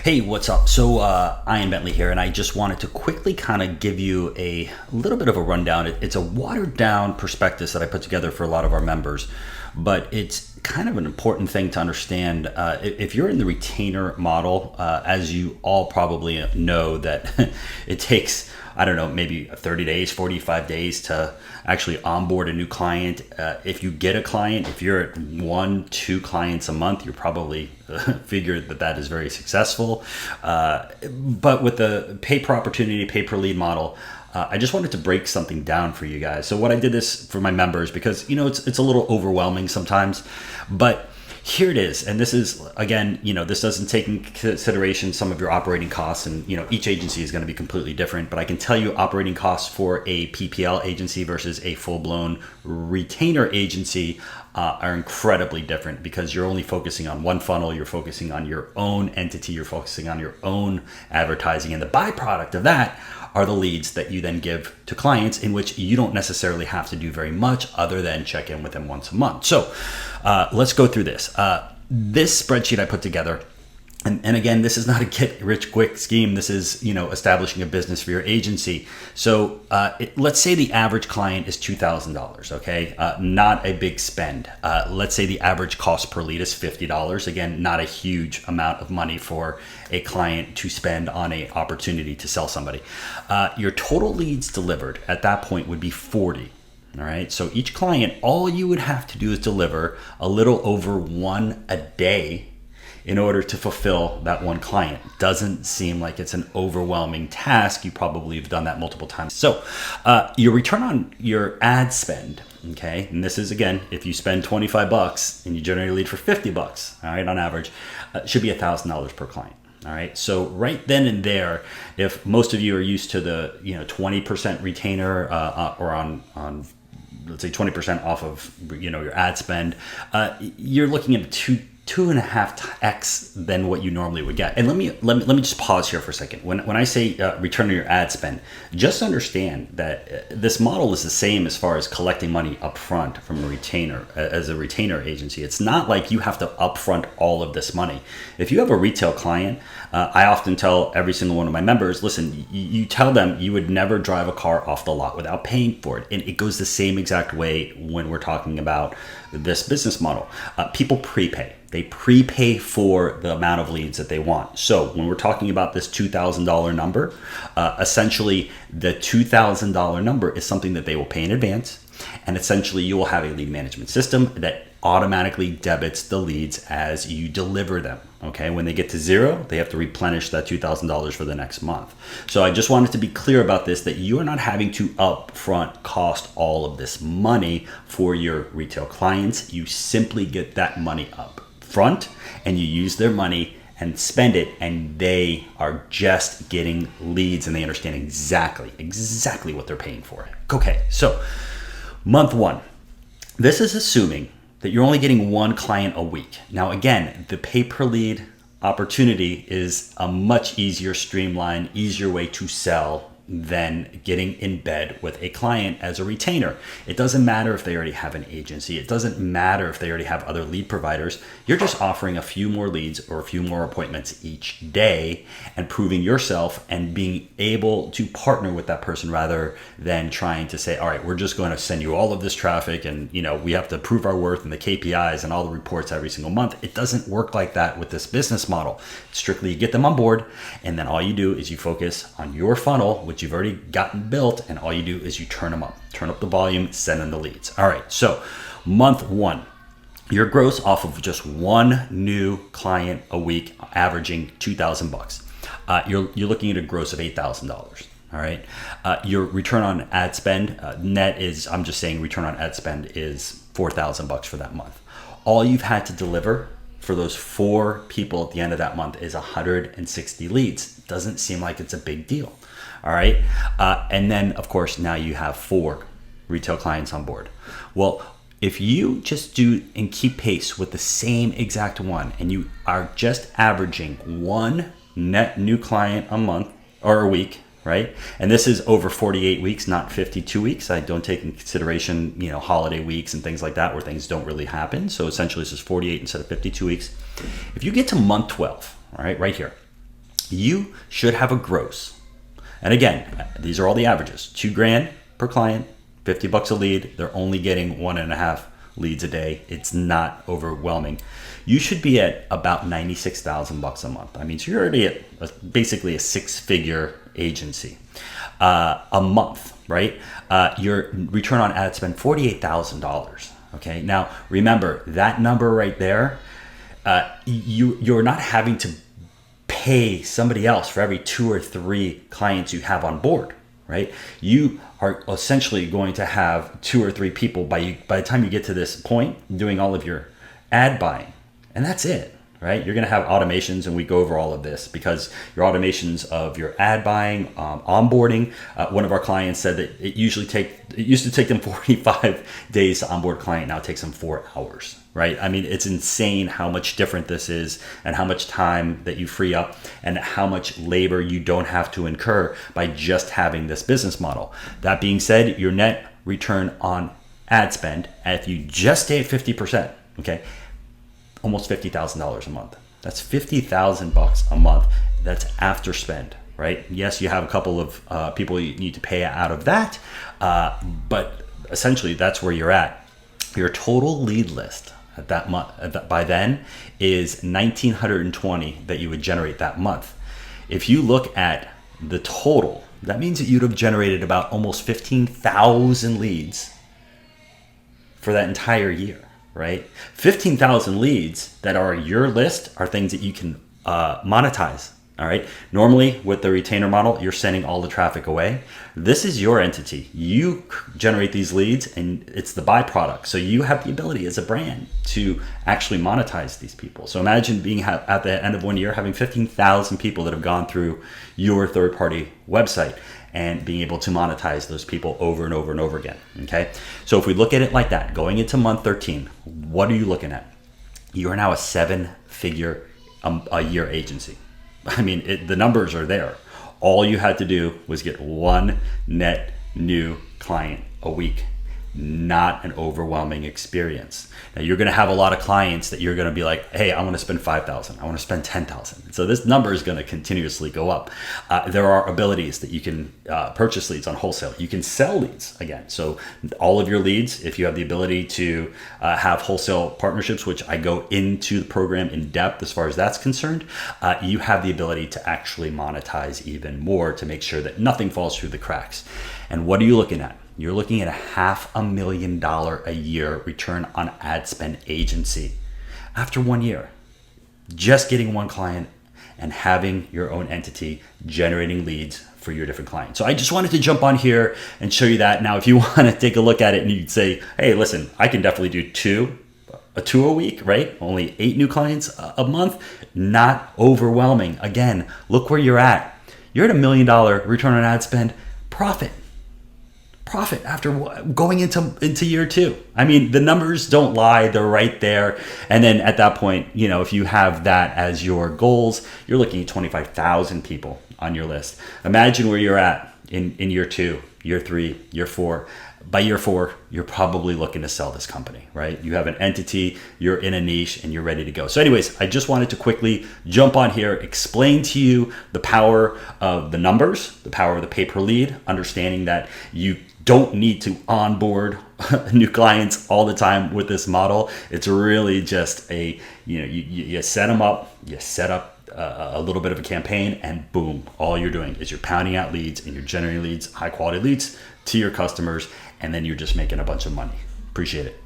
Hey, what's up? So, Ian Bentley here, and I just wanted to quickly kind of give you a little bit of a rundown. It's a watered down prospectus that I put together for a lot of our members, but it's kind of an important thing to understand. If you're in the retainer model, as you all probably know, that it takes, I don't know, maybe 30 days, 45 days to actually onboard a new client. If you get a client, if you're at 1-2 clients a month, you're probably figure that is very successful. But with the pay per opportunity, pay per lead model, I just wanted to break something down for you guys. So what I did this for my members because, it's a little overwhelming sometimes, but here it is. And this is, again, this doesn't take into consideration some of your operating costs, and, each agency is going to be completely different, but I can tell you operating costs for a PPL agency versus a full-blown retainer agency are incredibly different, because you're only focusing on one funnel, you're focusing on your own entity, you're focusing on your own advertising, and the byproduct of that are the leads that you then give to clients, in which you don't necessarily have to do very much other than check in with them once a month. So let's go through this. This spreadsheet I put together, and again, this is not a get rich quick scheme. This is, establishing a business for your agency. So let's say the average client is $2,000, okay? Not a big spend. Let's say the average cost per lead is $50. Again, not a huge amount of money for a client to spend on a opportunity to sell somebody. Your total leads delivered at that point would be 40. All right. So each client, all you would have to do is deliver a little over one a day in order to fulfill that one client. Doesn't seem like it's an overwhelming task. You probably have done that multiple times. So your return on your ad spend, okay, and this is, again, if you spend $25 and you generate a lead for $50, all right, on average, should be $1,000 per client. All right. So right then and there, if most of you are used to the 20% retainer or on let's say 20% off of your ad spend, you're looking at 2.5x than what you normally would get. And let me just pause here for a second. When I say return on your ad spend, just understand that this model is the same as far as collecting money upfront from a retainer. As a retainer agency, it's not like you have to upfront all of this money. If you have a retail client, I often tell every single one of my members, listen, you tell them you would never drive a car off the lot without paying for it. And it goes the same exact way when we're talking about this business model. People prepay. They prepay for the amount of leads that they want. So when we're talking about this $2,000 number, essentially the $2,000 number is something that they will pay in advance. And essentially you will have a lead management system that automatically debits the leads as you deliver them. Okay, when they get to zero, they have to replenish that $2,000 for the next month. So I just wanted to be clear about this, that you are not having to upfront cost all of this money for your retail clients. You simply get that money up front and you use their money and spend it, and they are just getting leads and they understand exactly what they're paying for. Okay, so month one, this is assuming that you're only getting one client a week. Now, again, the pay per lead opportunity is a much easier, streamlined, easier way to sell than getting in bed with a client as a retainer. It doesn't matter if they already have an agency. It doesn't matter if they already have other lead providers. You're just offering a few more leads or a few more appointments each day and proving yourself and being able to partner with that person, rather than trying to say, all right, we're just going to send you all of this traffic and we have to prove our worth and the KPIs and all the reports every single month. It doesn't work like that with this business model. Strictly, you get them on board, and then all you do is you focus on your funnel, which you've already gotten built, and all you do is you turn up the volume, send in the leads. All right, so month one, your gross off of just one new client a week, averaging $2,000. You're looking at a gross of $8,000. All right, your return on ad spend net is, I'm just saying, return on ad spend is $4,000 for that month. All you've had to deliver for those 4 people at the end of that month is 160 leads. Doesn't seem like it's a big deal. All right. And then, of course, now you have 4 retail clients on board. Well, if you just do and keep pace with the same exact one, and you are just averaging 1 net new client a month or a week, right? And this is over 48 weeks, not 52 weeks. I don't take in consideration, holiday weeks and things like that where things don't really happen. So essentially this is 48 instead of 52 weeks. If you get to month 12, all right, right here, you should have a gross. And again, these are all the averages. $2,000 per client, $50 a lead. They're only getting 1.5 leads a day. It's not overwhelming. You should be at about $96,000 a month. I mean, so you're already at basically a 6-figure agency a month, right? Your return on ad spend, $48,000. Okay. Now remember that number right there. You're not having to pay somebody else for every 2 or 3 clients you have on board, right? You are essentially going to have 2 or 3 people by the time you get to this point doing all of your ad buying, and that's it, right? You're going to have automations, and we go over all of this because your automations of your ad buying, onboarding. One of our clients said that it used to take them 45 days to onboard a client. Now it takes them 4 hours. Right? I mean, it's insane how much different this is and how much time that you free up and how much labor you don't have to incur by just having this business model. That being said, your net return on ad spend, if you just stay at 50%, okay, almost $50,000 a month. That's $50,000 a month. That's after spend, right? Yes, you have a couple of people you need to pay out of that, but essentially that's where you're at. Your total lead list at that month by then is 1,920 that you would generate that month. If you look at the total, that means that you'd have generated about almost 15,000 leads for that entire year, right? 15,000 leads that are your list are things that you can monetize. All right. Normally with the retainer model, you're sending all the traffic away. This is your entity. You generate these leads and it's the byproduct. So you have the ability as a brand to actually monetize these people. So imagine being at the end of 1 year, having 15,000 people that have gone through your third-party website and being able to monetize those people over and over and over again. Okay. So if we look at it like that, going into month 13, what are you looking at? You are now a 7-figure a year agency. I mean, the numbers are there. All you had to do was get 1 net new client a week. Not an overwhelming experience. Now you're going to have a lot of clients that you're going to be like, hey, I want to spend 5,000. I want to spend 10,000. So this number is going to continuously go up. There are abilities that you can purchase leads on wholesale. You can sell leads again. So all of your leads, if you have the ability to have wholesale partnerships, which I go into the program in depth as far as that's concerned, you have the ability to actually monetize even more to make sure that nothing falls through the cracks. And what are you looking at? You're looking at a $500,000 a year return on ad spend agency after 1 year. Just getting 1 client and having your own entity generating leads for your different clients. So I just wanted to jump on here and show you that. Now, if you want to take a look at it and you'd say, hey, listen, I can definitely do two a week, right? Only 8 new clients a month. Not overwhelming. Again, look where you're at. You're at $1 million return on ad spend profit after going into year 2. I mean, the numbers don't lie. They're right there. And then at that point, if you have that as your goals, you're looking at 25,000 people on your list. Imagine where you're at in year 2, year 3, year 4. By year 4, you're probably looking to sell this company, right? You have an entity, you're in a niche, and you're ready to go. So anyways, I just wanted to quickly jump on here, explain to you the power of the numbers, the power of the pay per lead, understanding that you don't need to onboard new clients all the time with this model. It's really just you set them up, you set up a little bit of a campaign, and boom, all you're doing is you're pounding out leads and you're generating leads, high quality leads to your customers, and then you're just making a bunch of money. Appreciate it.